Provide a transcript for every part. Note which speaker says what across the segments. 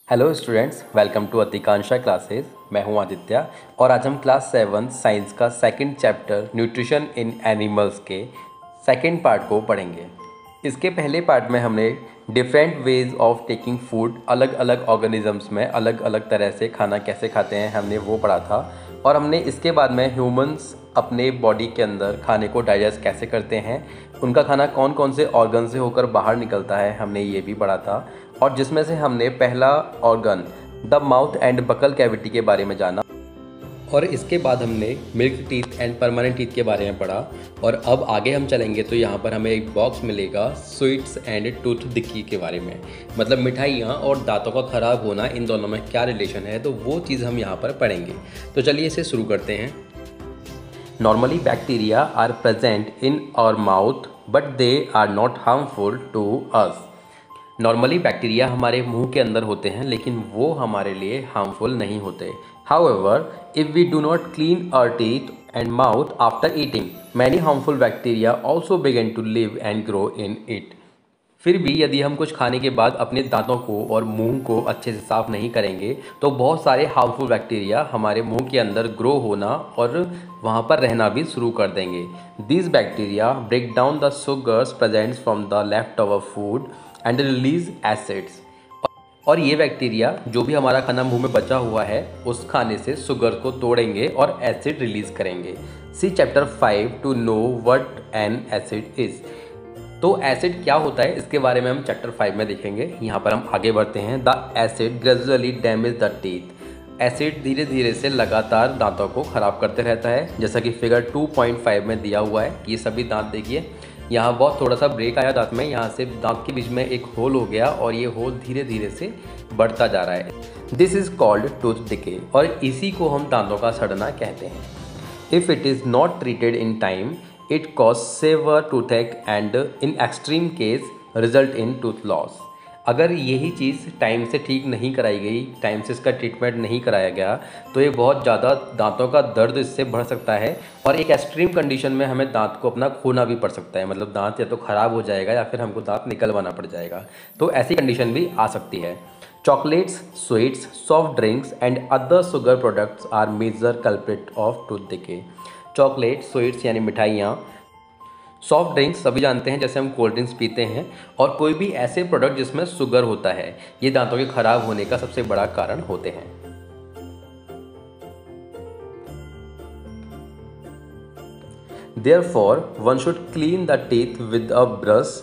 Speaker 1: Hello students, welcome to Adhikansha classes. मैं हूं आदित्य और आज हम क्लास 7 साइंस का second chapter nutrition in animals के सेकंड पार्ट को पढ़ेंगे। इसके पहले पार्ट में हमने different ways of taking food, अलग अलग ऑर्गेनिजम्स में अलग अलग तरह से खाना कैसे खाते हैं हमने वो पढ़ा था। और हमने इसके बाद में ह्यूमंस अपने बॉडी के अंदर खाने को डाइजेस्ट कैसे करते हैं, उनका खाना कौन कौन से ऑर्गन से होकर बाहर निकलता है, हमने ये भी पढ़ा था। और जिसमें से हमने पहला organ the mouth and buccal cavity के बारे में जाना और इसके बाद हमने milk teeth and permanent teeth के बारे में पढ़ा। और अब आगे हम चलेंगे तो यहाँ पर हमें एक बॉक्स मिलेगा स्वीट्स एंड टूथ डिकी के बारे में, मतलब मिठाइयाँ और दांतों का ख़राब होना, इन दोनों में क्या रिलेशन है, तो वो चीज़ हम यहाँ पर पढ़ेंगे। तो चलिए इसे शुरू करते हैं। Normally bacteria are present in our mouth but they are not harmful to us. Normally bacteria हमारे मुंह के अंदर होते हैं लेकिन वो हमारे लिए हार्मफुल नहीं होते। However, if we do not clean our teeth and mouth after eating, many harmful bacteria also begin to live and grow in it. फिर भी यदि हम कुछ खाने के बाद अपने दांतों को और मुंह को अच्छे से साफ नहीं करेंगे तो बहुत सारे हार्मफुल बैक्टीरिया हमारे मुंह के अंदर ग्रो होना और वहाँ पर रहना भी शुरू कर देंगे। This bacteria break down the sugars presents from the leftover food and release acids. और ये बैक्टीरिया जो भी हमारा खाना मुंह में बचा हुआ है उस खाने से शुगर को तोड़ेंगे और एसिड रिलीज करेंगे। See chapter 5 to know what an acid is. तो एसिड क्या होता है इसके बारे में हम चैप्टर 5 में देखेंगे। यहाँ पर हम आगे बढ़ते हैं। The acid gradually damage the teeth. Acid धीरे धीरे से लगातार दांतों को खराब करते रहता है, जैसा कि फिगर 2.5 में दिया हुआ है। ये सभी दांत देखिए, यहाँ बहुत थोड़ा सा ब्रेक आया दांत में, यहाँ से दांत के बीच में एक होल हो गया और ये होल धीरे धीरे से बढ़ता जा रहा है। This is called tooth decay और इसी को हम दांतों का सड़ना कहते हैं। If it is not treated in time it cause severe toothache and in extreme case result in tooth loss. अगर यही चीज़ टाइम से ठीक नहीं कराई गई, टाइम से इसका ट्रीटमेंट नहीं कराया गया तो ये बहुत ज़्यादा दांतों का दर्द इससे बढ़ सकता है और एक एक्सट्रीम कंडीशन में हमें दांत को अपना खोना भी पड़ सकता है, मतलब दांत या तो ख़राब हो जाएगा या फिर हमको दांत निकलवाना पड़ जाएगा। तो ऐसी कंडीशन भी आ सकती है। Chocolates, sweets, soft drinks and other sugar products are major culprit of tooth decay. Chocolate, sweets यानी मिठाइयाँ, सॉफ्ट ड्रिंक्स सभी जानते हैं जैसे हम कोल्ड ड्रिंक्स पीते हैं, और कोई भी ऐसे प्रोडक्ट जिसमें शुगर होता है, ये दांतों के खराब होने का सबसे बड़ा कारण होते हैं। Therefore, one should clean the teeth with a brush,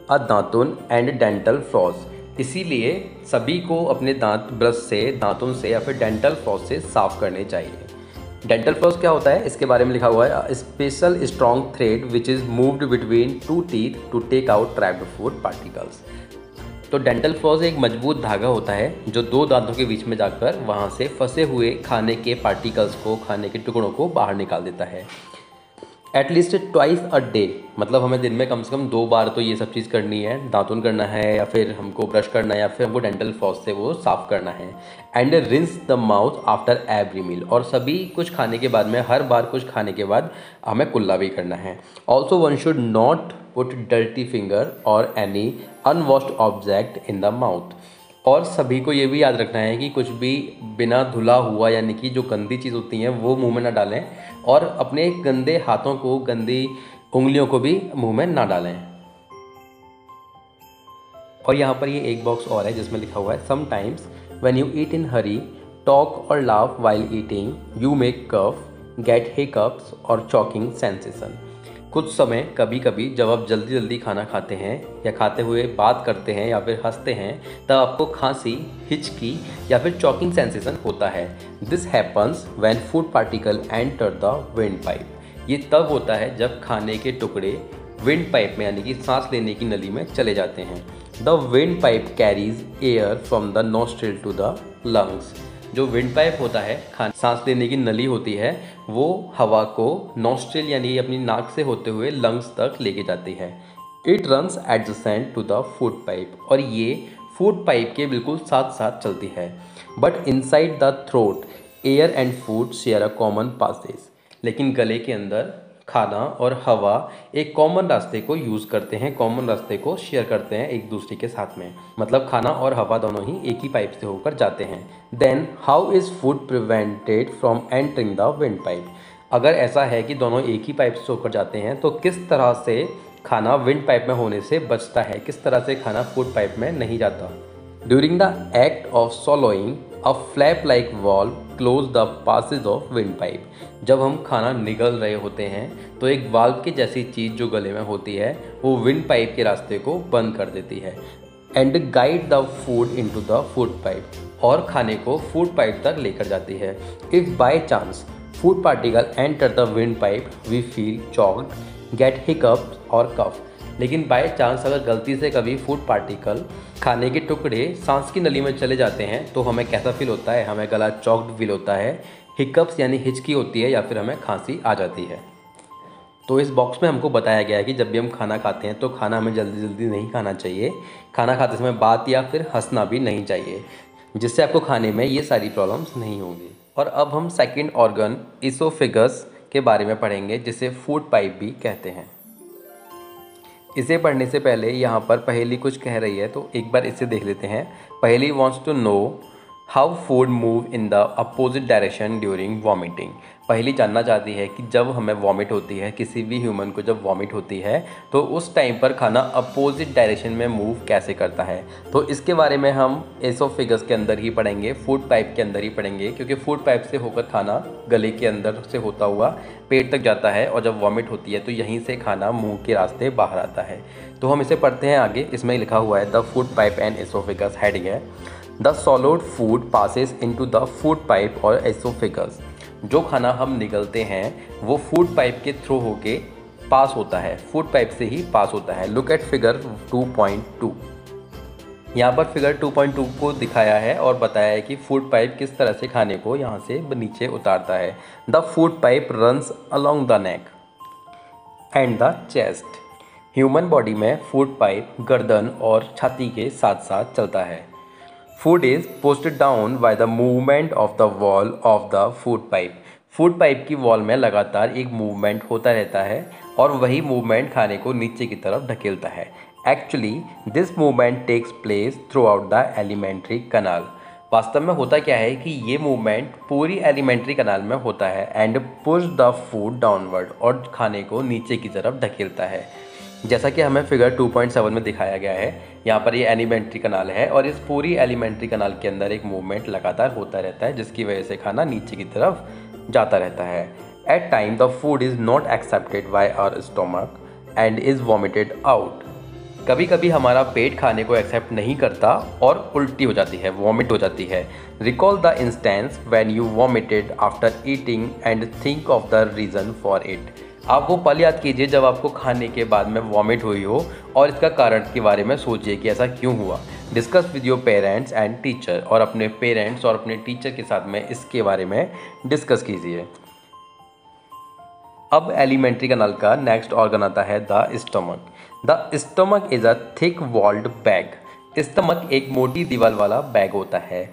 Speaker 1: a दातुन and dental floss। इसीलिए सभी को अपने दांत ब्रश से, दांतुन से या फिर डेंटल फ्लॉस से साफ करने चाहिए। डेंटल फ्लॉस क्या होता है इसके बारे में लिखा हुआ है, special strong thread which is moved between two teeth to take out trapped food particles. तो डेंटल फ्लॉस एक मजबूत धागा होता है जो दो दांतों के बीच में जाकर वहाँ से फंसे हुए खाने के पार्टिकल्स को, खाने के टुकड़ों को बाहर निकाल देता है। एटलीस्ट ट्वाइस अ डे, मतलब हमें दिन में कम से कम 2 बार तो ये सब चीज़ करनी है, दातुन करना है या फिर हमको ब्रश करना है या फिर हमको डेंटल फ्लॉस से वो साफ़ करना है। And rinse the mouth after every meal, और सभी कुछ खाने के बाद में, हर बार कुछ खाने के बाद हमें कुल्ला भी करना है। Also one should not put dirty finger or any unwashed object in the mouth. और सभी को ये भी याद रखना है कि कुछ भी बिना धुला हुआ, यानी कि जो गंदी चीज़ होती हैं वो मुंह में ना डालें और अपने गंदे हाथों को, गंदी उंगलियों को भी मुंह में ना डालें। और यहाँ पर ये एक बॉक्स और है जिसमें लिखा हुआ है, sometimes when you eat in hurry, talk और laugh while eating, you make cough, get hiccups और चॉकिंग सेंसेशन। कुछ समय, कभी कभी जब आप जल्दी जल्दी खाना खाते हैं या खाते हुए बात करते हैं या फिर हंसते हैं तब आपको खांसी, हिचकी या फिर चॉकिंग सेंसेशन होता है। This happens when food particle enter the wind pipe. ये तब होता है जब खाने के टुकड़े विंड पाइप में, यानी कि सांस लेने की नली में चले जाते हैं। The wind pipe carries air from the nostril to the lungs. जो विंड पाइप होता है, सांस लेने की नली होती है, वो हवा को नोस्ट्रिल यानी अपनी नाक से होते हुए लंग्स तक लेके जाती है। It runs adjacent to the food pipe, और ये फूड पाइप के बिल्कुल साथ साथ चलती है। But inside the throat air and food share a common passage. लेकिन गले के अंदर खाना और हवा एक कॉमन रास्ते को यूज़ करते हैं, कॉमन रास्ते को शेयर करते हैं एक दूसरे के साथ में, मतलब खाना और हवा दोनों ही एक ही पाइप से होकर जाते हैं। Then how is food prevented from entering the wind pipe. अगर ऐसा है कि दोनों एक ही पाइप से होकर जाते हैं तो किस तरह से खाना विंड पाइप में होने से बचता है, किस तरह से खाना फूड पाइप में नहीं जाता। During the act of swallowing, a flap like valve close the passage of windpipe। जब हम खाना निगल रहे होते हैं तो एक वाल्व की जैसी चीज़ जो गले में होती है वो विंड पाइप के रास्ते को बंद कर देती है and guide the food into the food pipe, और खाने को फूड पाइप तक लेकर जाती है। If by chance food particle enter the wind pipe we feel choked, get hiccups और कफ। लेकिन बाय चांस अगर गलती से कभी फूड पार्टिकल खाने के टुकड़े सांस की नली में चले जाते हैं तो हमें कैसा फील होता है, हमें गला चॉक्ड फील होता है, हिकअप्स यानी हिचकी होती है या फिर हमें खांसी आ जाती है। तो इस बॉक्स में हमको बताया गया है कि जब भी हम खाना खाते हैं तो खाना हमें जल्दी जल्दी नहीं खाना चाहिए, खाना खाते समय बात या फिर हंसना भी नहीं चाहिए, जिससे आपको खाने में ये सारी प्रॉब्लम्स नहीं होंगी। और अब हम सेकंड ऑर्गन इसोफेगस के बारे में पढ़ेंगे, जिसे फूड पाइप भी कहते हैं। इसे पढ़ने से पहले यहाँ पर पहेली कुछ कह रही है, तो एक बार इसे देख लेते हैं। Paheli wants to know how food move in the opposite direction during vomiting. Paheli जानना चाहती है कि जब हमें वॉमिट होती है, किसी भी ह्यूमन को जब वॉमिट होती है तो उस टाइम पर खाना अपोजिट डायरेक्शन में मूव कैसे करता है। तो इसके बारे में हम एसोफेगस के अंदर ही पढ़ेंगे, फूड पाइप के अंदर ही पढ़ेंगे, क्योंकि फूड पाइप से होकर खाना गले के अंदर से होता हुआ पेट तक जाता है और जब वॉमिट होती है तो यहीं से खाना मुंह के रास्ते बाहर आता है। तो हम इसे पढ़ते हैं आगे। इसमें लिखा हुआ है the food pipe and oesophagus. Heading है the solid food passes into the food pipe or oesophagus. जो खाना हम निगलते हैं वो फूड पाइप के थ्रू होके पास होता है, फूड पाइप से ही पास होता है। Look at figure 2.2। यहाँ पर फिगर 2.2 को दिखाया है और बताया है कि फूड पाइप किस तरह से खाने को यहाँ से नीचे उतारता है। The food pipe runs along the neck and the chest. Human body में फूड पाइप गर्दन और छाती के साथ साथ चलता है। Food is pushed down by the movement of the wall of the food pipe. Food pipe की वॉल में लगातार एक मूवमेंट होता रहता है और वही मूवमेंट खाने को नीचे की तरफ ढकेलता है। Actually this movement takes place throughout the alimentary canal. वास्तव में होता क्या है कि ये मूवमेंट पूरी एलिमेंट्री कनाल में होता है and push the food downward, और खाने को नीचे की तरफ ढकेलता है। जैसा कि हमें फिगर 2.7 में दिखाया गया है, यहाँ पर ये एलिमेंट्री कनाल है और इस पूरी एलिमेंट्री कनाल के अंदर एक मूवमेंट लगातार होता रहता है जिसकी वजह से खाना नीचे की तरफ जाता रहता है। At time the food is not accepted by our stomach and is vomited out. कभी कभी हमारा पेट खाने को एक्सेप्ट नहीं करता और उल्टी हो जाती है, वॉमिट हो जाती है। Recall the instance when you vomited after eating and think of the reason for it. आप वो पल याद कीजिए जब आपको खाने के बाद में वॉमिट हुई हो और इसका कारण के बारे में सोचिए कि ऐसा क्यों हुआ। Discuss with your parents and teacher, और अपने पेरेंट्स और अपने टीचर के साथ में इसके बारे में डिस्कस कीजिए। अब एलिमेंट्री कनाल का नेक्स्ट ऑर्गन आता है the stomach. The stomach is a thick walled bag. Stomach एक मोटी दीवार वाला बैग होता है।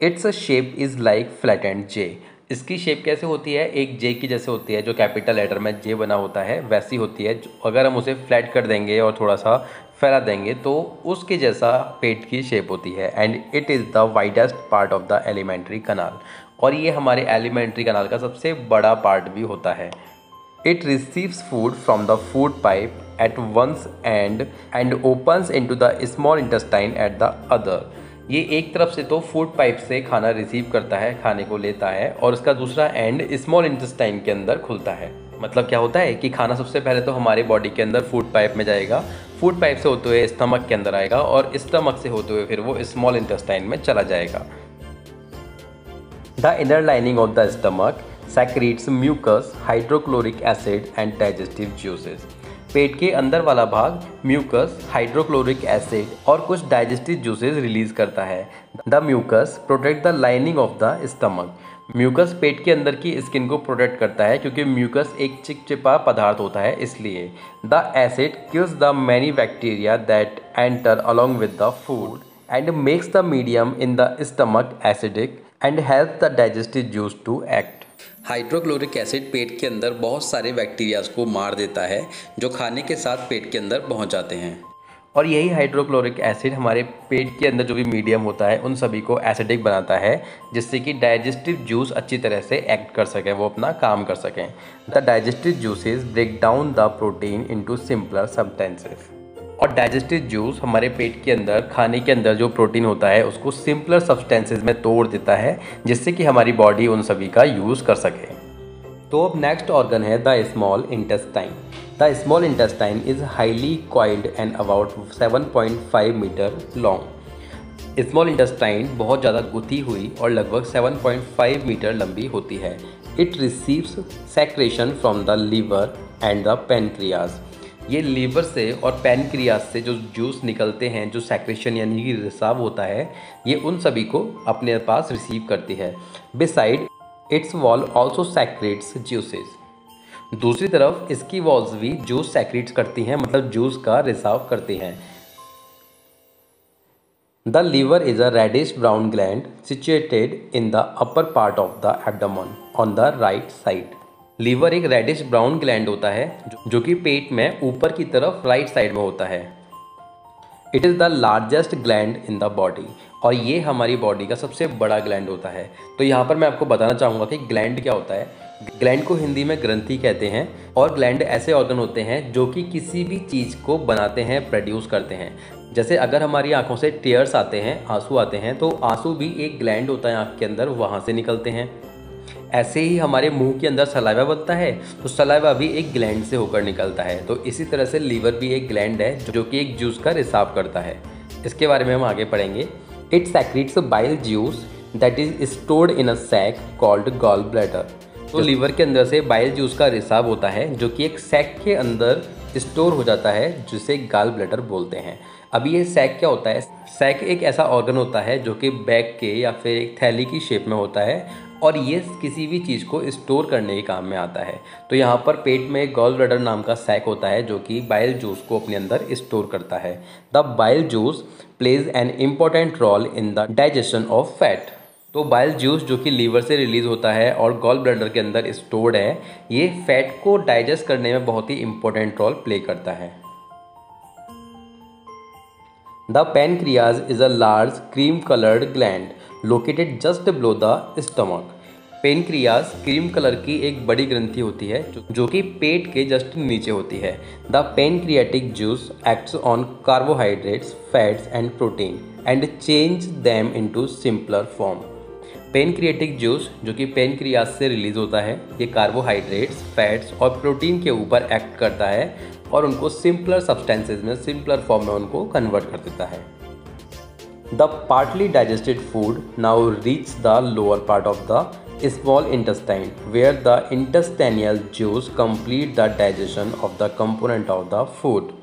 Speaker 1: Its shape is like flattened J. इसकी शेप कैसे होती है, एक जे की जैसे होती है, जो कैपिटल लेटर में जे बना होता है वैसी होती है। अगर हम उसे फ्लैट कर देंगे और थोड़ा सा फैला देंगे तो उसके जैसा पेट की शेप होती है। And it is the widest part of the alimentary कनाल, और ये हमारे एलिमेंट्री कनाल का सबसे बड़ा पार्ट भी होता है। It receives food from the food pipe at once and opens into the small intestine at the other. ये एक तरफ से तो फूड पाइप से खाना रिसीव करता है, खाने को लेता है, और उसका दूसरा एंड स्मॉल इंटेस्टाइन के अंदर खुलता है। मतलब क्या होता है कि खाना सबसे पहले तो हमारे बॉडी के अंदर फूड पाइप में जाएगा, फूड पाइप से होते हुए स्टमक के अंदर आएगा और स्टमक से होते हुए फिर वो स्मॉल इंटेस्टाइन में चला जाएगा। The inner lining of the stomach secretes mucus, hydrochloric acid and digestive juices. पेट के अंदर वाला भाग म्यूकस, हाइड्रोक्लोरिक एसिड और कुछ डाइजेस्टिव जूसेस रिलीज करता है। The mucus protect the lining of the stomach. Mucus पेट के अंदर की स्किन को प्रोटेक्ट करता है क्योंकि म्यूकस एक चिपचिपा पदार्थ होता है, इसलिए। The acid kills the many bacteria that enter along with the food and makes the medium in the stomach acidic and help the digestive juice to act. Hydrochloric acid पेट के अंदर बहुत सारे बैक्टीरियाज को मार देता है जो खाने के साथ पेट के अंदर पहुंच जाते हैं, और यही हाइड्रोक्लोरिक एसिड हमारे पेट के अंदर जो भी मीडियम होता है उन सभी को एसिडिक बनाता है, जिससे कि डाइजेस्टिव जूस अच्छी तरह से एक्ट कर सकें, वो अपना काम कर सकें। The digestive juices break down the protein into simpler substances. और डाइजेस्टिव जूस हमारे पेट के अंदर खाने के अंदर जो प्रोटीन होता है उसको सिंपलर सब्सटेंसेस में तोड़ देता है, जिससे कि हमारी बॉडी उन सभी का यूज़ कर सके। तो अब नेक्स्ट ऑर्गन है the small intestine. The small intestine is highly coiled and about 7.5 metre long. Small intestine बहुत ज़्यादा गुथी हुई और लगभग 7.5 मीटर लंबी होती है। It receives secretion from the liver and the pancreas. ये लीवर से और पैनक्रियाज से जो जूस निकलते हैं, जो सेक्रेशन यानी कि रिसाव होता है, ये उन सभी को अपने पास रिसीव करती है। Beside it's wall also secrets juices. दूसरी तरफ इसकी वॉल्स भी जूस सेक्रेट्स करती हैं, मतलब जूस का रिसाव करती हैं। The liver is a reddish brown gland situated in the upper part of the abdomen on the right side. Liver एक रेडिश ब्राउन ग्लैंड होता है जो कि पेट में ऊपर की तरफ राइट साइड में होता है। It is the largest gland in the body, और ये हमारी बॉडी का सबसे बड़ा ग्लैंड होता है। तो यहाँ पर मैं आपको बताना चाहूँगा कि ग्लैंड क्या होता है। ग्लैंड को हिंदी में ग्रंथि कहते हैं, और ग्लैंड ऐसे ऑर्गन होते हैं जो कि किसी भी चीज़ को बनाते हैं, प्रोड्यूस करते हैं। जैसे अगर हमारी आंखों से टीयर्स आते हैं, आंसू आते हैं, तो आंसू भी एक ग्लैंड होता है आँख के अंदर, वहाँ से निकलते हैं। ऐसे ही हमारे मुंह के अंदर सलाइवा बनता है, तो सलाइवा भी एक ग्लैंड से होकर निकलता है। तो इसी तरह से लीवर भी एक ग्लैंड है जो कि एक जूस का रिसाव करता है। इसके बारे में हम आगे पढ़ेंगे। It secretes bile juice that is stored in a sac called gall bladder. तो लीवर के अंदर से बाइल जूस का रिसाव होता है जो कि एक सैक के अंदर स्टोर हो जाता है, जिसे गॉल ब्लैडर बोलते हैं। अभी ये सैक क्या होता है? सैक एक ऐसा ऑर्गन होता है जो कि बैग के या फिर एक थैली की शेप में होता है, और ये किसी भी चीज़ को स्टोर करने के काम में आता है। तो यहाँ पर पेट में गॉल ब्लैडर नाम का सैक होता है जो कि बाइल जूस को अपने अंदर स्टोर करता है। The bile juice plays an important role in the digestion of fat. तो बाइल जूस जो कि लीवर से रिलीज होता है और गॉल ब्लैडर के अंदर स्टोर्ड है, ये फैट को डाइजेस्ट करने में बहुत ही इंपॉर्टेंट रोल प्ले करता है। The pancreas is a large cream coloured gland located just below the stomach. Pancreas cream colour की एक बड़ी ग्रंथि होती है जो कि पेट के जस्ट नीचे होती है। The pancreatic juice acts on carbohydrates, fats and protein and change them into simpler form. Pancreatic juice जो कि पेनक्रियाज से रिलीज होता है, ये कार्बोहाइड्रेट्स, फैट्स और प्रोटीन के ऊपर एक्ट करता है और उनको सिंपलर सब्सटेंसेस में, सिंपलर फॉर्म में उनको कन्वर्ट कर देता है। The partly digested food now reaches the lower part of the small intestine, where the intestinal juice complete the digestion of the component of the food.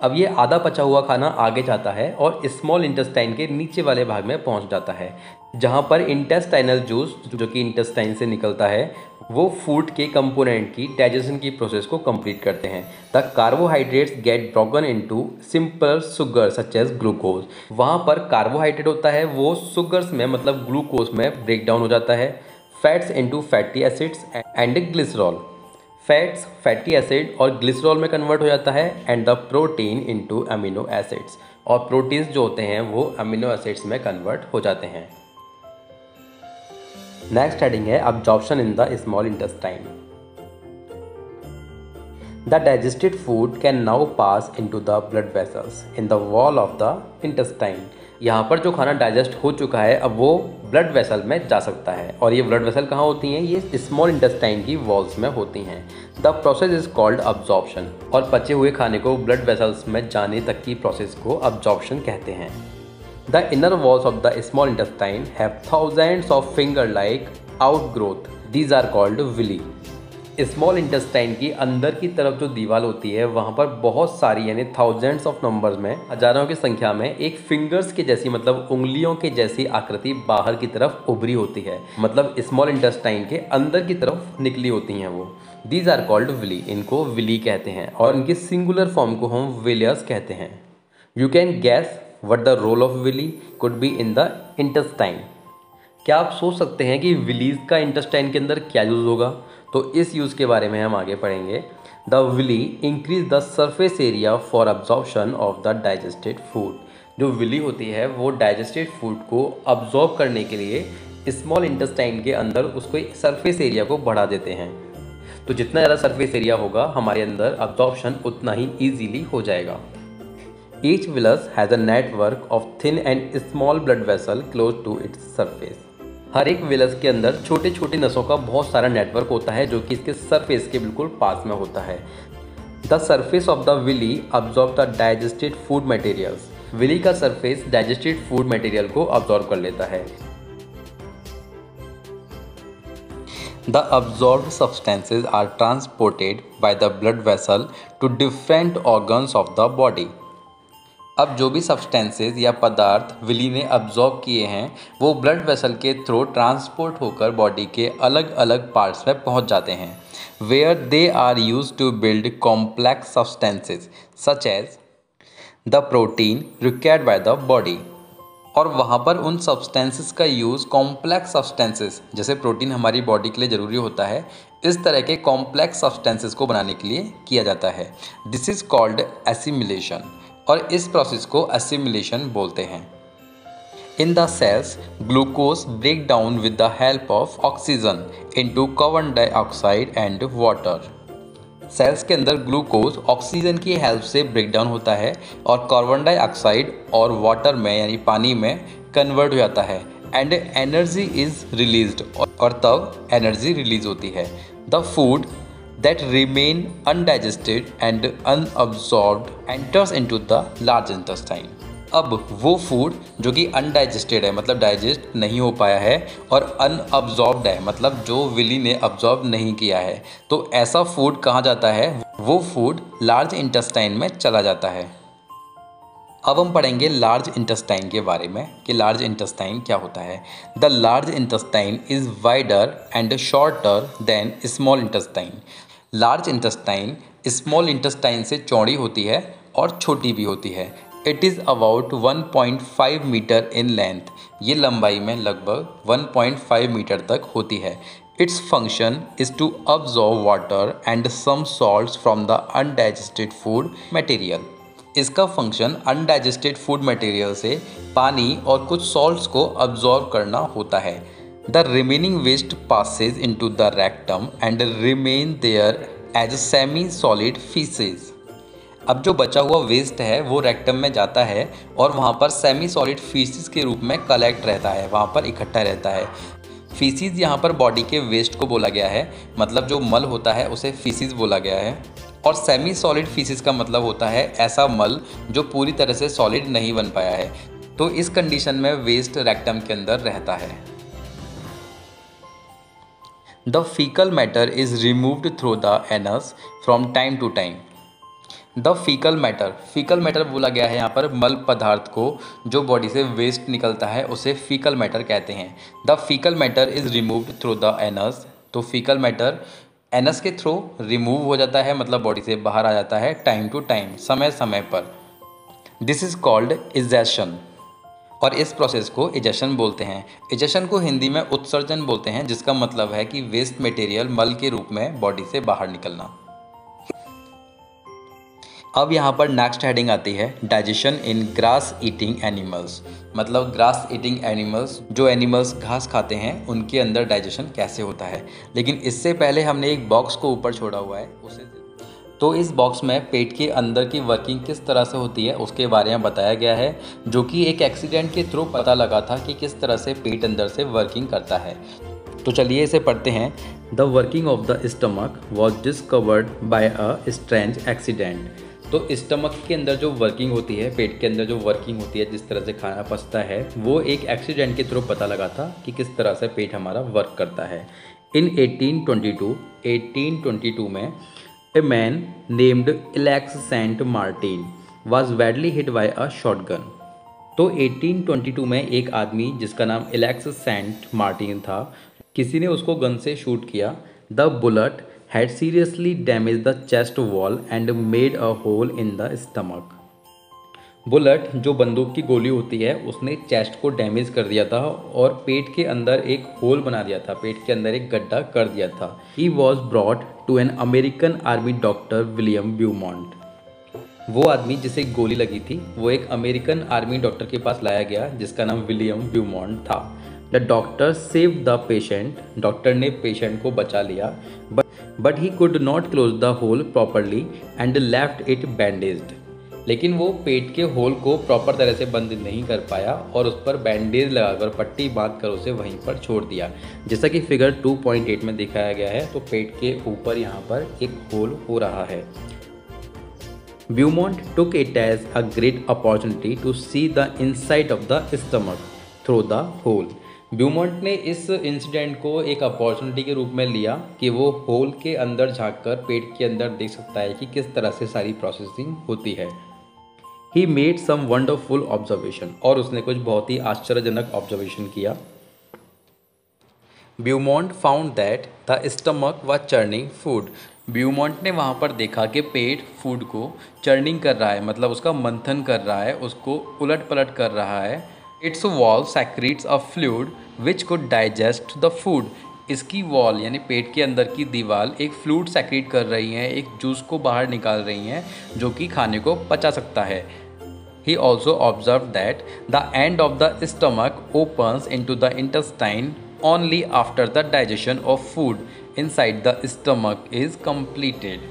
Speaker 1: अब ये आधा पचा हुआ खाना आगे जाता है और स्मॉल इंटेस्टाइन के नीचे वाले भाग में पहुंच जाता है, जहां पर इंटेस्टाइनल जूस जो कि इंटेस्टाइन से निकलता है वो फूड के कंपोनेंट की डाइजेशन की प्रोसेस को कंप्लीट करते हैं। The carbohydrates get broken into simple sugar such as glucose. वहाँ पर कार्बोहाइड्रेट होता है वो शुगर्स में, मतलब ग्लूकोज में ब्रेक डाउन हो जाता है। Fats into fatty acids and glycerol. Fats fatty acid और ग्लिसरॉल में कन्वर्ट हो जाता है, and the protein into amino acids, और प्रोटीन्स जो होते हैं वो अमीनो एसिड्स में कन्वर्ट हो जाते हैं। नेक्स्ट हेडिंग है absorption in the small intestine. The digested food can now pass into the blood vessels in the wall of the intestine. यहाँ पर जो खाना डाइजेस्ट हो चुका है अब वो ब्लड वेसल में जा सकता है, और ये ब्लड वेसल कहाँ होती हैं? ये स्मॉल इंटेस्टाइन की वॉल्स में होती हैं। The process is called absorption, और पचे हुए खाने को ब्लड वेसल्स में जाने तक की प्रोसेस को अब्जॉर्प्शन कहते हैं। The inner walls of the small intestine have thousands of finger-like outgrowth. These are called villi. Small intestine की अंदर की तरफ जो दीवार होती है वहाँ पर बहुत सारी, यानी थाउजेंड्स ऑफ नंबर्स में, हजारों की संख्या में एक फिंगर्स के जैसी, मतलब उंगलियों के जैसी आकृति बाहर की तरफ उभरी होती है, मतलब स्मॉल इंटेस्टाइन के अंदर की तरफ निकली होती हैं वो। दीज आर कॉल्ड विली, इनको विली कहते हैं, और इनकी सिंगुलर फॉर्म को हम विलियस कहते हैं। You can gas what the role of villi could be in the intestine. क्या आप सोच सकते हैं कि विलीज का इंटेस्टाइन के अंदर क्या यूज़ होगा? तो इस यूज़ के बारे में हम आगे पढ़ेंगे। The villi increase the surface area for absorption of the digested food. जो विली होती है वो डाइजेस्टेड फूड को अब्जॉर्ब करने के लिए स्मॉल इंटेस्टाइन के अंदर उसको सरफेस एरिया को बढ़ा देते हैं। तो जितना ज़्यादा सरफेस एरिया होगा हमारे अंदर अब्जॉर्प्शन उतना ही ईजीली हो जाएगा। Each villus has a network of thin and small blood vessel close to its surface. हर एक विलस के अंदर छोटे छोटे नसों का बहुत सारा नेटवर्क होता है जो कि इसके सरफेस के बिल्कुल पास में होता है। The surface of the villi absorb the digested food materials. Villi का सरफेस डाइजेस्टेड फूड मटेरियल को अब्जॉर्ब कर लेता है। The absorbed substances are transported by the blood vessel to different organs of the body. अब जो भी substances या पदार्थ विली ने अब्जॉर्ब किए हैं वो ब्लड वेसल के थ्रू ट्रांसपोर्ट होकर बॉडी के अलग अलग पार्ट्स में पहुंच जाते हैं, where they are used to build complex substances such as the protein required by the body. और वहाँ पर उन सब्सटेंसेस का यूज़ कॉम्प्लेक्स सब्सटेंसेस जैसे प्रोटीन हमारी बॉडी के लिए ज़रूरी होता है, इस तरह के कॉम्प्लेक्स सब्सटेंसेस को बनाने के लिए किया जाता है। दिस इज़ कॉल्ड एसिमिलेशन और इस प्रोसेस को एसिमिलेशन बोलते हैं। In the cells glucose break down with the help of oxygen into carbon dioxide and water. Cells के अंदर ग्लूकोज ऑक्सीजन की हेल्प से ब्रेक डाउन होता है और कार्बन डाइऑक्साइड और वाटर में यानी पानी में कन्वर्ट हो जाता है एंड एनर्जी इज रिलीज्ड और तब एनर्जी रिलीज होती है। The food that remain undigested and unabsorbed enters into the large intestine. अब वो फूड जो कि अनडाइजेस्टेड है मतलब डाइजेस्ट नहीं हो पाया है और अनअब्जॉर्ब्ड है मतलब जो विली ने अब्जॉर्ब नहीं किया है, तो ऐसा फूड कहाँ जाता है? वो फूड लार्ज इंटेस्टाइन में चला जाता है। अब हम पढ़ेंगे लार्ज इंटेस्टाइन के बारे में कि लार्ज इंटेस्टाइन क्या होता है। The large intestine is wider and shorter than small intestine. Large intestine small intestine से चौड़ी होती है और छोटी भी होती है। It is about 1.5 metre in length. ये लंबाई में लगभग 1.5 मीटर तक होती है। Its function is to absorb water and some salts from the undigested food material. इसका फंक्शन अनडाइजेस्टेड फूड मटेरियल से पानी और कुछ सॉल्ट्स को अब्जॉर्ब करना होता है। The remaining waste passes into the rectum and remain there as semi solid faeces. अब जो बचा हुआ वेस्ट है वो रेक्टम में जाता है और वहाँ पर सेमी सॉलिड फीसिस के रूप में कलेक्ट रहता है, वहाँ पर इकट्ठा रहता है। फीसिस यहाँ पर बॉडी के वेस्ट को बोला गया है, मतलब जो मल होता है उसे फीसिस बोला गया है। और सेमी सॉलिड फीसिस का मतलब होता है ऐसा मल जो पूरी तरह से सॉलिड नहीं बन पाया है। तो इस कंडीशन में वेस्ट रेक्टम के अंदर रहता है। The faecal matter is removed through the anus from time to time. The faecal matter बोला गया है यहाँ पर मल पदार्थ को जो बॉडी से वेस्ट निकलता है उसे फीकल मैटर कहते हैं। The faecal matter is removed through the anus. तो फीकल मैटर एनस के थ्रू रिमूव हो जाता है मतलब बॉडी से बाहर आ जाता है टाइम टू टाइम, समय समय पर। दिस इज़ कॉल्ड इजेशन और इस प्रोसेस को इजेशन बोलते हैं। इजेशन को हिंदी में उत्सर्जन बोलते हैं जिसका मतलब है कि वेस्ट मटेरियल मल के रूप में बॉडी से बाहर निकलना। अब यहाँ पर नेक्स्ट हेडिंग आती है डाइजेशन इन ग्रास ईटिंग एनिमल्स। मतलब ग्रास ईटिंग एनिमल्स, जो एनिमल्स घास खाते हैं उनके अंदर डाइजेशन कैसे होता है। लेकिन इससे पहले हमने एक बॉक्स को ऊपर छोड़ा हुआ है उसे, तो इस बॉक्स में पेट के अंदर की वर्किंग किस तरह से होती है उसके बारे में बताया गया है, जो कि एक एक्सीडेंट के थ्रू पता लगा था कि किस तरह से पेट अंदर से वर्किंग करता है। तो चलिए इसे पढ़ते हैं। The working of the stomach was discovered by a strange accident. तो स्टमक के अंदर जो वर्किंग होती है, पेट के अंदर जो वर्किंग होती है, जिस तरह से खाना पचता है, वो एक एक्सीडेंट के थ्रू पता लगा था कि किस तरह से पेट हमारा वर्क करता है। इन 1822 में a man named Alexis Saint Martin was badly hit by a shotgun. तो 1822 में एक आदमी जिसका नाम इलेक्स सेंट मार्टिन था, किसी ने उसको गन से शूट किया। The bullet had seriously damaged the chest wall and made a hole in the stomach। Bullet जो बंदूक की गोली होती है उसने चेस्ट को डैमेज कर दिया था और पेट के अंदर एक होल बना दिया था, पेट के अंदर एक गड्ढा कर दिया था। He was brought to an American army doctor William Beaumont. वो आदमी जिसे गोली लगी थी वो एक अमेरिकन आर्मी डॉक्टर के पास लाया गया जिसका नाम विलियम ब्यूमॉन्ट था। The doctor save the patient, doctor ने पेशेंट को बचा लिया, but he could not close the hole properly and left it bandaged. लेकिन वो पेट के होल को प्रॉपर तरह से बंद नहीं कर पाया और उस पर बैंडेज लगाकर पट्टी बांध कर उसे वहीं पर छोड़ दिया। जैसा कि फिगर 2.8 में दिखाया गया है, तो पेट के ऊपर यहाँ पर एक होल हो रहा है। Beaumont took it as a great opportunity to see the inside of the stomach through the hole. ब्यूमॉन्ट ने इस इंसिडेंट को एक अपॉर्चुनिटी के रूप में लिया कि वो होल के अंदर झांककर पेट के अंदर देख सकता है कि किस तरह से सारी प्रोसेसिंग होती है। He made some wonderful observation, और उसने कुछ बहुत ही आश्चर्यजनक ऑब्जर्वेशन किया। Beaumont found that the stomach was churning food. Beaumont ने वहाँ पर देखा कि पेट फूड को चर्निंग कर रहा है, मतलब उसका मंथन कर रहा है, उसको उलट पलट कर रहा है। Its wall secreted a fluid which could digest the food. इसकी वॉल यानी पेट के अंदर की दीवार एक फ्लूइड सेक्रीट कर रही है, एक जूस को बाहर निकाल रही हैं जो कि खाने को पचा सकता है। He also observed that the end of the stomach opens into the intestine only after the digestion of food inside the stomach is completed.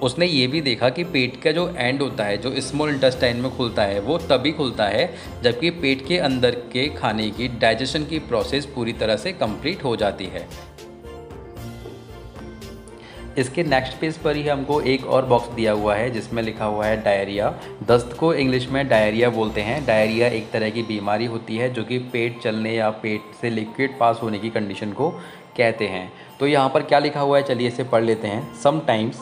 Speaker 1: उसने ये भी देखा कि पेट का जो एंड होता है, जो स्मॉल इंटेस्टाइन में खुलता है, वो तभी खुलता है जबकि पेट के अंदर के खाने की डाइजेशन की प्रोसेस पूरी तरह से कंप्लीट हो जाती है। इसके नेक्स्ट पेज पर ही हमको एक और बॉक्स दिया हुआ है जिसमें लिखा हुआ है डायरिया। दस्त को इंग्लिश में डायरिया बोलते हैं। डायरिया एक तरह की बीमारी होती है जो कि पेट चलने या पेट से लिक्विड पास होने की कंडीशन को कहते हैं। तो यहाँ पर क्या लिखा हुआ है, चलिए इसे पढ़ लेते हैं। Sometimes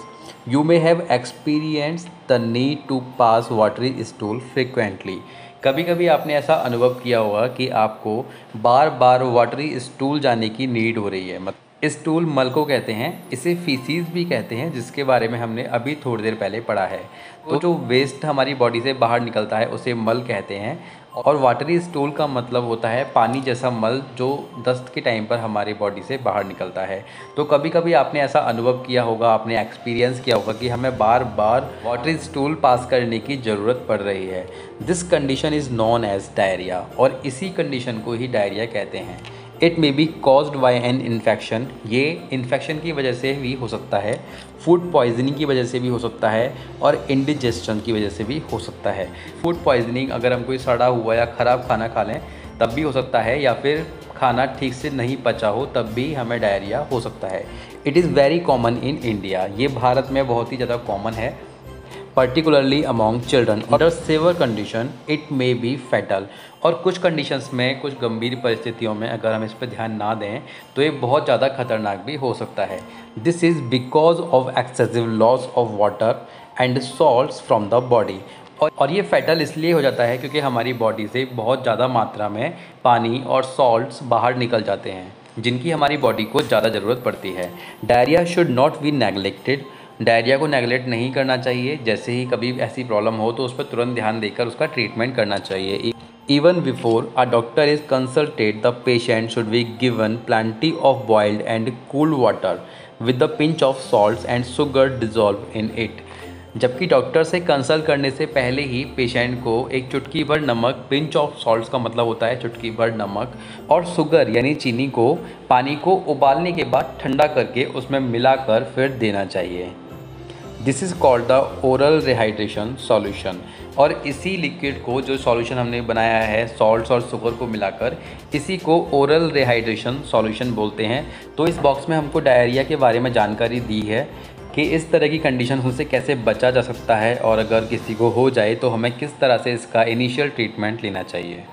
Speaker 1: you may have experience the need to pass watery stool frequently. कभी कभी आपने ऐसा अनुभव किया होगा कि आपको बार बार वाटरी स्टूल जाने की नीड हो रही है। स्टूल मल को कहते हैं, इसे फीसीज भी कहते हैं, जिसके बारे में हमने अभी थोड़ी देर पहले पढ़ा है। तो जो वेस्ट हमारी बॉडी से बाहर निकलता है उसे मल कहते हैं। और वाटरी स्टूल का मतलब होता है पानी जैसा मल जो दस्त के टाइम पर हमारी बॉडी से बाहर निकलता है। तो कभी कभी आपने ऐसा अनुभव किया होगा, आपने एक्सपीरियंस किया होगा कि हमें बार बार वाटरी स्टूल पास करने की ज़रूरत पड़ रही है। This condition is known as diarrhoea, और इसी कंडीशन को ही डायरिया कहते हैं। It may be caused by an infection, ये इन्फेक्शन की वजह से भी हो सकता है, फूड पॉइजनिंग की वजह से भी हो सकता है, और इंडिजेशन की वजह से भी हो सकता है। फूड पॉइजनिंग अगर हम कोई सड़ा हुआ या ख़राब खाना खा लें तब भी हो सकता है, या फिर खाना ठीक से नहीं पचा हो तब भी हमें डायरिया हो सकता है। It is very common in India, ये भारत में बहुत ही ज़्यादा कॉमन है, particularly among children. Under severe condition it may be fatal, और कुछ कंडीशंस में, कुछ गंभीर परिस्थितियों में अगर हम इस पर ध्यान ना दें तो ये बहुत ज़्यादा खतरनाक भी हो सकता है। This is because of excessive loss of water and salts from the body. और ये फैटल इसलिए हो जाता है क्योंकि हमारी बॉडी से बहुत ज़्यादा मात्रा में पानी और सॉल्ट्स बाहर निकल जाते हैं जिनकी हमारी बॉडी को ज़्यादा ज़रूरत पड़ती है। Diarrhoea should not be neglected, diarrhoea को नेगलेक्ट नहीं करना चाहिए। जैसे ही कभी ऐसी प्रॉब्लम हो तो उस पर तुरंत ध्यान देकर उसका ट्रीटमेंट करना चाहिए। Even before a doctor is consulted the patient should be given plenty of boiled and cooled water with the pinch of salts and sugar dissolve in it. जबकि डॉक्टर से कंसल्ट करने से पहले ही पेशेंट को एक चुटकी भर नमक, पिंच ऑफ सॉल्ट्स का मतलब होता है चुटकी भर नमक, और शुगर यानी चीनी को पानी को उबालने के बाद ठंडा करके उसमें मिलाकर फिर देना चाहिए। This is called the oral rehydration solution. और इसी लिक्विड को, जो सॉल्यूशन हमने बनाया है सॉल्ट्स और शुगर को मिलाकर, इसी को ओरल रिहाइड्रेशन सॉल्यूशन बोलते हैं। तो इस बॉक्स में हमको डायरिया के बारे में जानकारी दी है कि इस तरह की कंडीशन से कैसे बचा जा सकता है, और अगर किसी को हो जाए तो हमें किस तरह से इसका इनिशियल ट्रीटमेंट लेना चाहिए।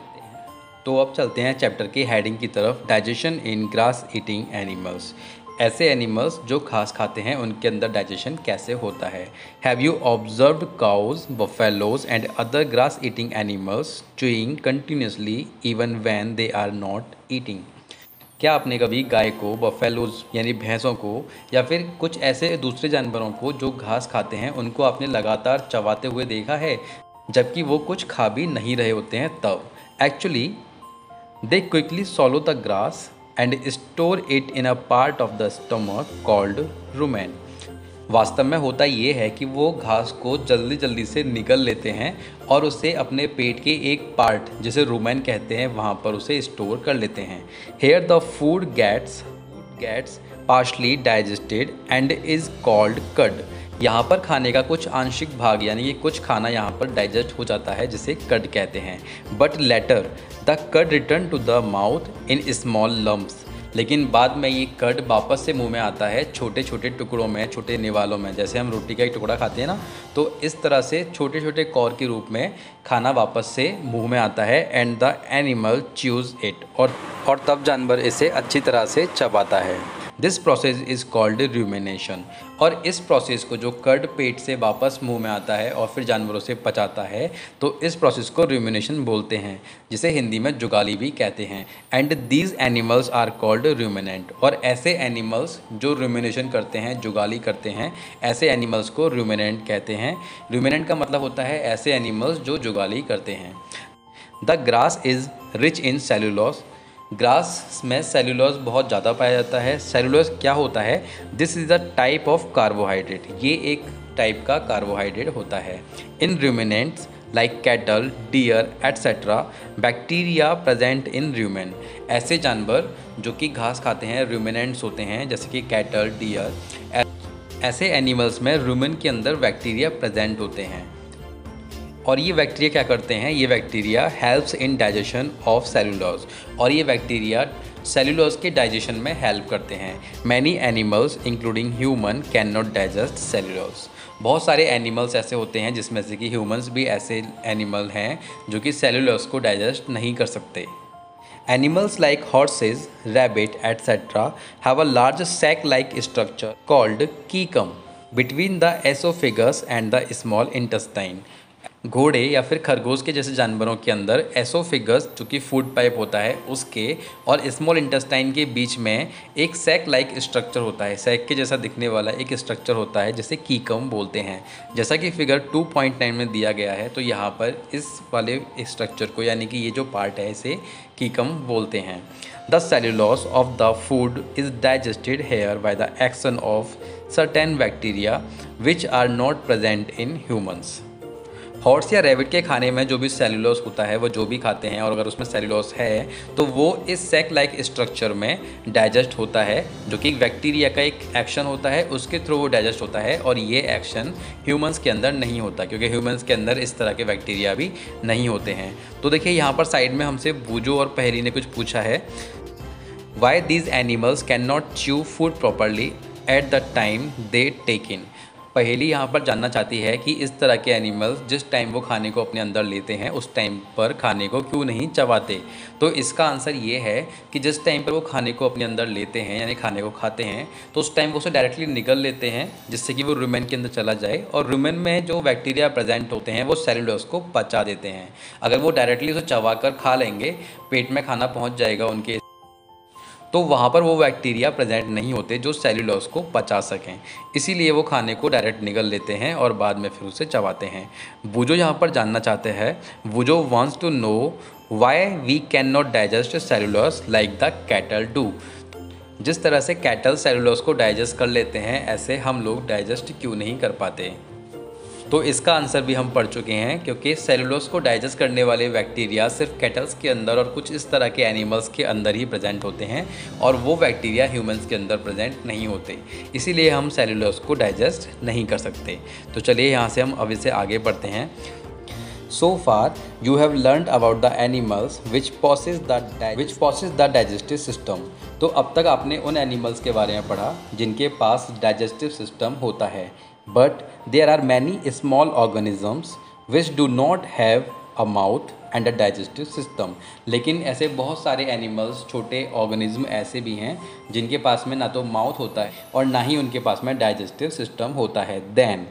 Speaker 1: तो अब चलते हैं चैप्टर की हेडिंग की तरफ, डाइजेशन इन ग्रास ईटिंग एनिमल्स। ऐसे एनिमल्स जो घास खाते हैं उनके अंदर डाइजेशन कैसे होता है। Have you observed cows, buffaloes and other grass eating animals chewing continuously even when they are not eating. क्या आपने कभी गाय को, बफेलोज यानी भैंसों को, या फिर कुछ ऐसे दूसरे जानवरों को जो घास खाते हैं उनको आपने लगातार चबाते हुए देखा है जबकि वो कुछ खा भी नहीं रहे होते हैं तब। Actually they quickly swallow the grass and store it in a part of the stomach called rumen. वास्तव में होता ये है कि वो घास को जल्दी जल्दी से निगल लेते हैं और उसे अपने पेट के एक पार्ट जिसे रुमेन कहते हैं वहाँ पर उसे स्टोर कर लेते हैं। Here the food gets partially digested and is called cud. यहाँ पर खाने का कुछ आंशिक भाग यानी कि कुछ खाना यहाँ पर डाइजेस्ट हो जाता है जिसे कड कहते हैं। But later the cud return to the mouth in small lumps. लेकिन बाद में ये कड वापस से मुंह में आता है छोटे छोटे टुकड़ों में, छोटे निवालों में। जैसे हम रोटी का एक टुकड़ा खाते हैं ना, तो इस तरह से छोटे छोटे कौर के रूप में खाना वापस से मुंह में आता है। एंड द एनिमल च्यूज़ इट, और तब जानवर इसे अच्छी तरह से चबाता है। This process is called rumination. और इस प्रोसेस को, जो कर्ड पेट से वापस मुंह में आता है और फिर जानवरों से पचाता है, तो इस प्रोसेस को रूमिनेशन बोलते हैं, जिसे हिंदी में जुगाली भी कहते हैं। And these animals are called ruminant. और ऐसे एनिमल्स जो रूमिनेशन करते हैं, जुगाली करते हैं, ऐसे एनिमल्स को रूमिनेंट कहते हैं। रूमिनेंट का मतलब होता है ऐसे एनिमल्स जो जुगाली करते हैं। The grass is rich in cellulose. Grass में सेलुलोज बहुत ज़्यादा पाया जाता है। सेलुलोज क्या होता है? This is the type of carbohydrate. ये एक टाइप का कार्बोहाइड्रेट होता है। In ruminants like cattle, deer etcetera, bacteria present in rumen. ऐसे जानवर जो कि घास खाते हैं रूमिनेंट्स होते हैं, जैसे कि कैटल, डियर। ऐसे एनिमल्स में रूमेन के अंदर बैक्टीरिया प्रेजेंट होते हैं। और ये बैक्टीरिया क्या करते हैं? ये bacteria helps in digestion of cellulose. और ये बैक्टीरिया सेलुलोज के डाइजेशन में हेल्प करते हैं। Many animals including human can not digest cellulose. बहुत सारे एनिमल्स ऐसे होते हैं जिसमें से कि ह्यूमंस भी ऐसे एनिमल हैं जो कि सेलुलोज को डाइजेस्ट नहीं कर सकते। Animals like horses, rabbit, etc. have a large sac-like structure called cecum between the esophagus and the small intestine. घोड़े या फिर खरगोश के जैसे जानवरों के अंदर एसोफिगस, जो कि फूड पाइप होता है, उसके और स्मॉल इंटेस्टाइन के बीच में एक सैक लाइक स्ट्रक्चर होता है। सैक के जैसा दिखने वाला एक स्ट्रक्चर होता है जिसे कीकम बोलते हैं। जैसा कि फिगर 2.9 में दिया गया है, तो यहाँ पर इस वाले स्ट्रक्चर को, यानी कि ये जो पार्ट है, इसे कीकम बोलते हैं। The cellulose of the food is digested here by the action of certain bacteria which are not present in humans. Horse या रैबिट के खाने में जो भी सेलुलोज होता है, वो जो भी खाते हैं, और अगर उसमें सेलुलोज है तो वो इस सैक लाइक स्ट्रक्चर में डाइजेस्ट होता है, जो कि बैक्टीरिया का एक एक्शन होता है, उसके थ्रू वो डाइजेस्ट होता है। और ये एक्शन ह्यूमंस के अंदर नहीं होता, क्योंकि ह्यूमंस के अंदर इस तरह के बैक्टीरिया भी नहीं होते हैं। तो देखिए यहाँ पर साइड में हमसे बूजो और पहेली ने कुछ पूछा है। Why these animals can not chew food properly at the time they take in. Paheli यहाँ पर जानना चाहती है कि इस तरह के एनिमल्स जिस टाइम वो खाने को अपने अंदर लेते हैं, उस टाइम पर खाने को क्यों नहीं चबाते। तो इसका आंसर ये है कि जिस टाइम पर वो खाने को अपने अंदर लेते हैं, यानी खाने को खाते हैं, तो उस टाइम वो उसे डायरेक्टली निगल लेते हैं, जिससे कि वो रूमेन के अंदर चला जाए। और रूमेन में जो बैक्टीरिया प्रेजेंट होते हैं वो सेलुलोज को पचा देते हैं। अगर वो डायरेक्टली उसे चबा कर खा लेंगे, पेट में खाना पहुँच जाएगा उनके, तो वहाँ पर वो बैक्टीरिया प्रेजेंट नहीं होते जो सेलुलोज को पचा सकें। इसीलिए वो खाने को डायरेक्ट निगल लेते हैं और बाद में फिर उसे चबाते हैं। बूजो यहाँ पर जानना चाहते हैं, Boojho wants to know why we can not digest cellulose like the cattle do. जिस तरह से कैटल सेलुलोज को डाइजेस्ट कर लेते हैं, ऐसे हम लोग डाइजेस्ट क्यों नहीं कर पाते। तो इसका आंसर भी हम पढ़ चुके हैं, क्योंकि सेलुलोज को डाइजेस्ट करने वाले बैक्टीरिया सिर्फ कैटल्स के अंदर और कुछ इस तरह के एनिमल्स के अंदर ही प्रेजेंट होते हैं, और वो बैक्टीरिया ह्यूमंस के अंदर प्रेजेंट नहीं होते। इसीलिए हम सेलुलोज को डाइजेस्ट नहीं कर सकते। तो चलिए यहाँ से हम अब इसे आगे बढ़ते हैं। So far, you have learned about the animals which possess the digestive system. तो अब तक आपने उन एनिमल्स के बारे में पढ़ा जिनके पास डाइजेस्टिव सिस्टम होता है। But there are many small organisms which do not have a mouth and a digestive system. लेकिन ऐसे बहुत सारे एनिमल्स, छोटे ऑर्गेनिज्म ऐसे भी हैं जिनके पास में ना तो माउथ होता है और ना ही उनके पास में डाइजेस्टिव सिस्टम होता है। Then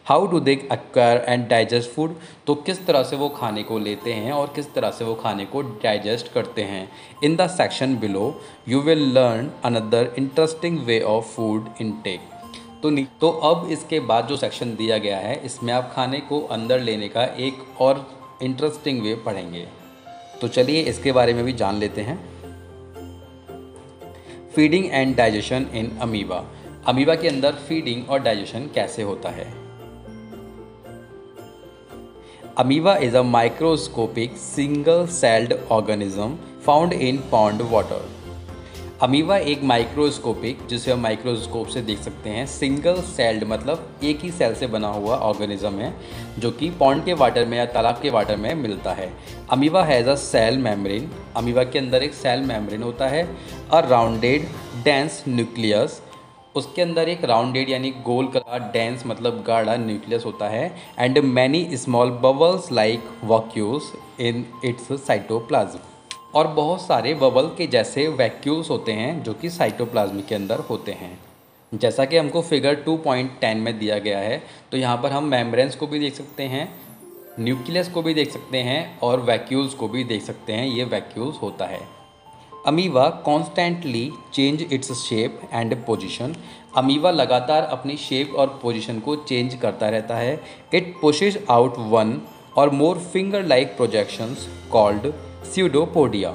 Speaker 1: how do they acquire and digest food. तो किस तरह से वो खाने को लेते हैं और किस तरह से वो खाने को डाइजेस्ट करते हैं। In the section below you will learn another interesting way of food intake. तो अब इसके बाद जो सेक्शन दिया गया है इसमें आप खाने को अंदर लेने का एक और इंटरेस्टिंग वे पढ़ेंगे। तो चलिए इसके बारे में भी जान लेते हैं। Feeding and digestion in amoeba. Amoeba के अंदर फीडिंग और डाइजेशन कैसे होता है। Amoeba is a microscopic single celled organism found in pond water. Amoeba एक माइक्रोस्कोपिक, जिसे हम माइक्रोस्कोप से देख सकते हैं, सिंगल सेल्ड मतलब एक ही सेल से बना हुआ ऑर्गेनिज्म है जो कि पॉन्ड के वाटर में या तालाब के वाटर में मिलता है। Amoeba has a cell membrane. Amoeba के अंदर एक सेल मेम्ब्रेन होता है। A rounded dense nucleus. उसके अंदर एक राउंडेड यानी गोल का, डेंस मतलब गाढ़ा न्यूक्लियस होता है। And many small bubbles like vacuoles in its cytoplasm. और बहुत सारे बबल के जैसे वैक्यूल्स होते हैं जो कि साइटोप्लाज्म के अंदर होते हैं। जैसा कि हमको फिगर 2.10 में दिया गया है, तो यहाँ पर हम मेम्ब्रेन्स को भी देख सकते हैं, न्यूक्लियस को भी देख सकते हैं और वैक्यूल्स को भी देख सकते हैं। ये वैक्यूल्स होता है। Amoeba constantly change its shape and position. Amoeba लगातार अपनी शेप और पोजिशन को चेंज करता रहता है। It pushes out one or more finger like projections called pseudopodia.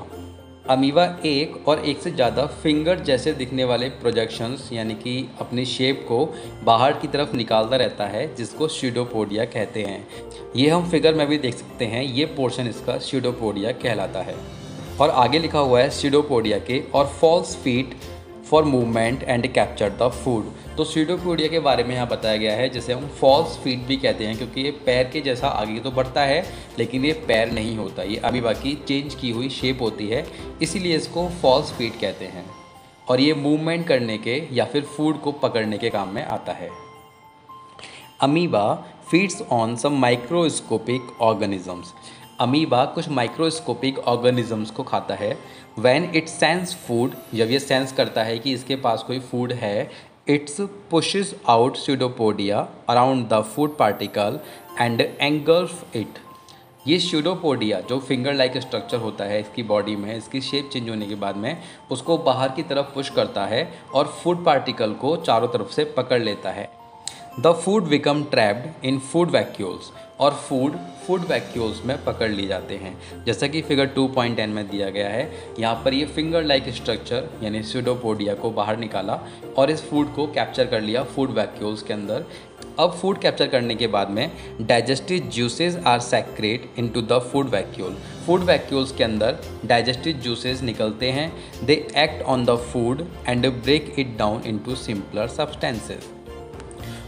Speaker 1: Amoeba एक और एक से ज़्यादा फिंगर जैसे दिखने वाले प्रोजेक्शंस यानी कि अपनी शेप को बाहर की तरफ निकालता रहता है, जिसको स्यूडोपोडिया कहते हैं। ये हम फिगर में भी देख सकते हैं। ये पोर्शन इसका स्यूडोपोडिया कहलाता है। और आगे लिखा हुआ है स्यूडोपोडिया के और false feet for movement and capture the food. तो स्यूडोपोडिया के बारे में यहाँ बताया गया है, जिसे हम फॉल्स फीट भी कहते हैं, क्योंकि ये पैर के जैसा आगे तो बढ़ता है लेकिन ये पैर नहीं होता। ये अमीबा की चेंज की हुई शेप होती है, इसीलिए इसको फॉल्स फीट कहते हैं। और ये मूवमेंट करने के या फिर फूड को पकड़ने के काम में आता है। Amoeba feeds on some microscopic organisms. Amoeba कुछ माइक्रोस्कोपिक ऑर्गेनिजम्स को खाता है। व्हेन इट सेंस फूड, जब ये सेंस करता है कि इसके पास कोई फूड है, it's pushes out pseudopodia around the food particle and engulf it. ये स्यूडोपोडिया जो फिंगर लाइक स्ट्रक्चर होता है इसकी बॉडी में, इसकी शेप चेंज होने के बाद में उसको बाहर की तरफ पुश करता है और फूड पार्टिकल को चारों तरफ से पकड़ लेता है। The food become trapped in food vacuoles. और फूड वैक्यूल्स में पकड़ लिए जाते हैं। जैसा कि फिगर 2.10 में दिया गया है, यहाँ पर ये फिंगर लाइक स्ट्रक्चर यानी स्यूडोपोडिया को बाहर निकाला और इस फूड को कैप्चर कर लिया फूड वैक्यूल्स के अंदर। अब फूड कैप्चर करने के बाद में digestive juices are secrete into the food vacuole. Food vacuoles के अंदर डाइजेस्टिव जूसेस निकलते हैं। They act on the food and break it down into simpler substances.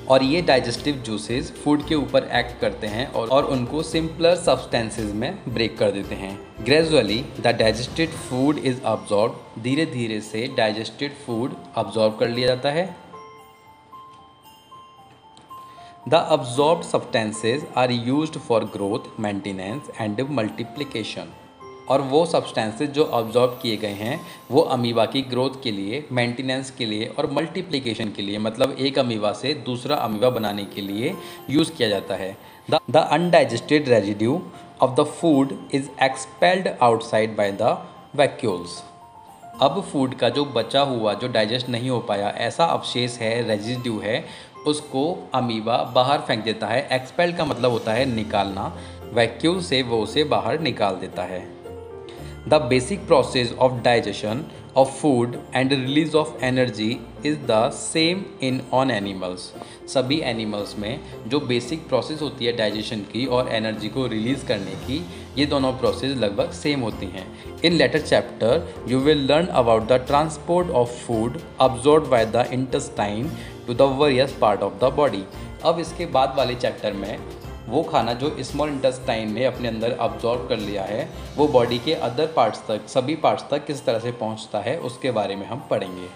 Speaker 1: और ये डाइजेस्टिव जूसेस फूड के ऊपर एक्ट करते हैं और उनको सिंपलर सब्सटेंसेस में ब्रेक कर देते हैं। Gradually the digested food is absorb. धीरे धीरे से डाइजेस्टेड फूड अब्जॉर्ब कर लिया जाता है। The absorbed substances are used for growth, maintenance and multiplication. और वो सब्सटेंसेस जो अब्जॉर्ब किए गए हैं वो अमीबा की ग्रोथ के लिए, मेंटेनेंस के लिए और मल्टीप्लिकेशन के लिए, मतलब एक अमीबा से दूसरा अमीबा बनाने के लिए यूज़ किया जाता है। The undigested residue of the food is expelled outside by the vacuoles. अब फूड का जो बचा हुआ, जो डाइजेस्ट नहीं हो पाया, ऐसा अवशेष है, रेजिड्यू है, उसको अमीबा बाहर फेंक देता है। एक्सपेल्ड का मतलब होता है निकालना। वैक्यूल से वो उसे बाहर निकाल देता है। The basic process of digestion of food and release of energy is the same in on animals. सभी एनिमल्स में जो बेसिक प्रोसेस होती है डाइजेशन की और एनर्जी को रिलीज़ करने की, ये दोनों प्रोसेस लगभग सेम होती हैं। In later chapter you will learn about the transport of food absorbed by the intestine to the various part of the body. अब इसके बाद वाले चैप्टर में वो खाना जो स्मॉल इंटेस्टाइन ने अपने अंदर अब्जॉर्ब कर लिया है वो बॉडी के अदर पार्ट्स तक, सभी पार्ट्स तक किस तरह से पहुंचता है उसके बारे में हम पढ़ेंगे।